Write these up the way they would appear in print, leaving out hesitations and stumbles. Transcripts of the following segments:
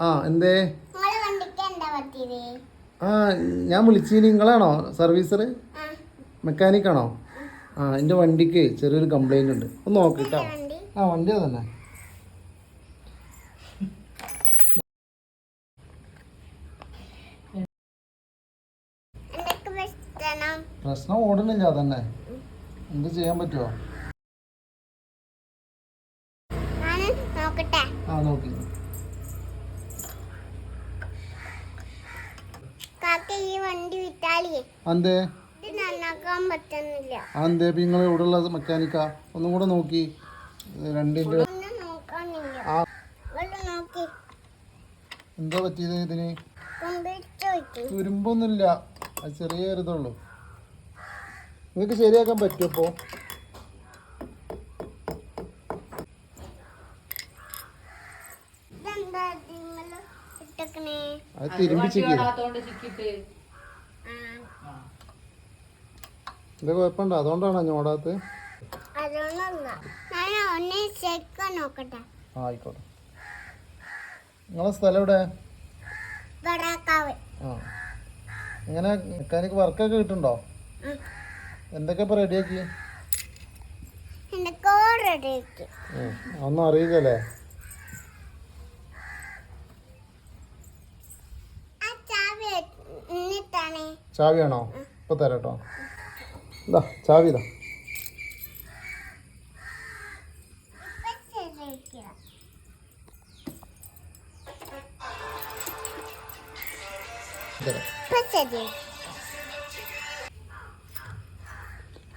ആ എന്തേ? ആ ഞാൻ വിളിച്ചു. നിങ്ങളാണോ സർവീസർ, മെക്കാനിക്കാണോ? ആ എൻ്റെ വണ്ടിക്ക് ചെറിയൊരു കംപ്ലൈൻ്റ് ഉണ്ട്, ഒന്ന് നോക്കിട്ടോ. ആ വണ്ടി അതന്നെ. പ്രശ്നം ഓടുന്നില്ല, അതന്നെ. എന്ത് ചെയ്യാൻ പറ്റുമോ? ആ നോക്കി. അന്തേ അന്തേ നിങ്ങൾ ഇവിടെയുള്ള മെക്കാനിക്കാ? ഒന്നും കൂടെ നോക്കി. രണ്ടിൻ്റെ എന്താ പറ്റിയത് ഇതിന്? തുരുമ്പൊന്നുമില്ല, അത് ചെറിയ ഇതുള്ളൂ. നിങ്ങൾക്ക് ശരിയാക്കാൻ പറ്റുമോ ഇപ്പോൾ? അത് തിരുമ്പിച്ചിട്ട് എന്താ കുഴപ്പമുണ്ടോ? അതുകൊണ്ടാണോ ഞോടാത്ത്? ആയിക്കോട്ടെ. നിങ്ങളെ സ്ഥലം എവിടെ? ആ ഇങ്ങനെ മെക്കാനിക് വർക്കൊക്കെ കിട്ടുന്നുണ്ടോ? എന്തൊക്കെ ഇപ്പൊ റെഡിയാക്കി? ഒന്നും അറിയില്ലല്ലേ? ചാവിയാണോ? ഇപ്പൊ തരാട്ടോ. ഇതാ ചാവി. ഇതാ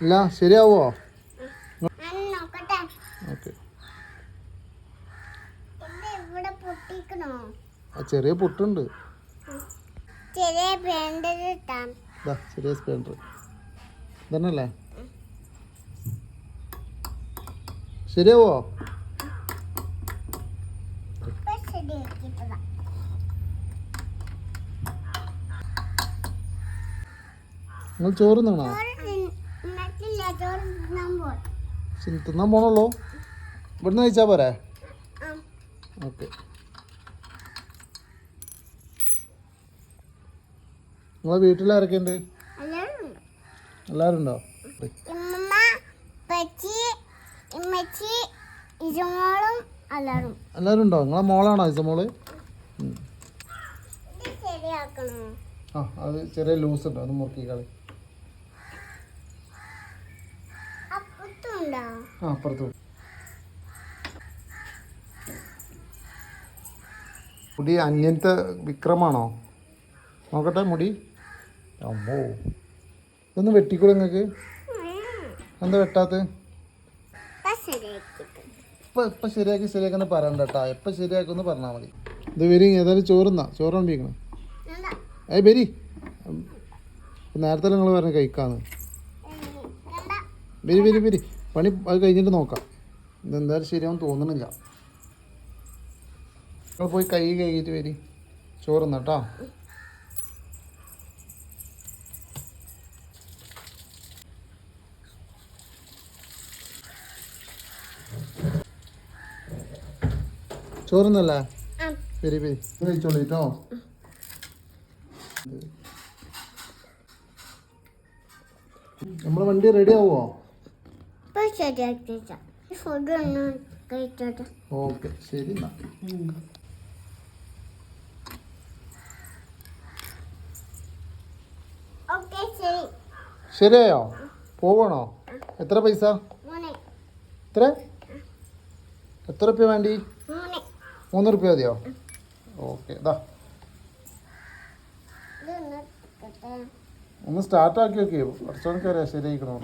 ഇല്ല ശരിയാവോ? ഓക്കെ. ചെറിയ പൊട്ടുണ്ട്. ചെറിയ സ്പെൻഡർ ഇതന്നല്ലേ? ശരിയാവോ? നിങ്ങൾ ചോറ് തിന്നണോ? തിന്നാൻ പോണല്ലോ. ഇവിടുന്ന് കഴിച്ചാ പോരെ? ഓക്കെ. നിങ്ങളെ വീട്ടിലാരൊക്കെ ഉണ്ട്? എല്ലാരും ഉണ്ടോ? എല്ലാരും ഉണ്ടോ? നിങ്ങളെ മോളാണോ ഇസമോള്? ആ അത് ചെറിയ ലൂസ് ഉണ്ടോ? അത് മുറുക്കി കളി. ആ അപ്പുറത്ത് മുടി അന്യത്തെ വിക്രമാണോ? നോക്കട്ടെ മുടി. അമ്മോ ഇതൊന്ന് വെട്ടിക്കൂടെ നിങ്ങൾക്ക്? എന്താ വെട്ടാത്ത? ഇപ്പം ശരിയാക്കി പറയണ്ട കേട്ടാ. എപ്പം ശരിയാക്കുമെന്ന് പറഞ്ഞാൽ മതി. ഇത് വരി. ഏതായാലും ചോറുണ്ടിരിക്കണം. ബരി. നേരത്തെ നിങ്ങൾ പറഞ്ഞ് കഴിക്കാന്ന്. ബരി പണി അത് കഴിഞ്ഞിട്ട് നോക്കാം. ഇതെന്തായാലും ശരിയാവും തോന്നുന്നില്ല. നിങ്ങൾ പോയി കൈ കഴുകിയിട്ട് വരി. ചോറുന്നട്ടോ. ചോറുന്നല്ലേ? വരി കഴിച്ചോളിട്ടോ. നമ്മളെ വണ്ടി റെഡി ആവുമോ? ഓക്കെ ശരി എന്നാ. ശരിയായോ? പോവണോ? എത്ര പൈസ? എത്ര റുപ്യ വേണ്ടി? 3 റുപ്യ മതിയോ? ഓക്കെ. ഇതാ ഒന്ന് സ്റ്റാർട്ടാക്കി നോക്കിയോ? കുറച്ചുകൂടെ ശരിയായിക്കണോ?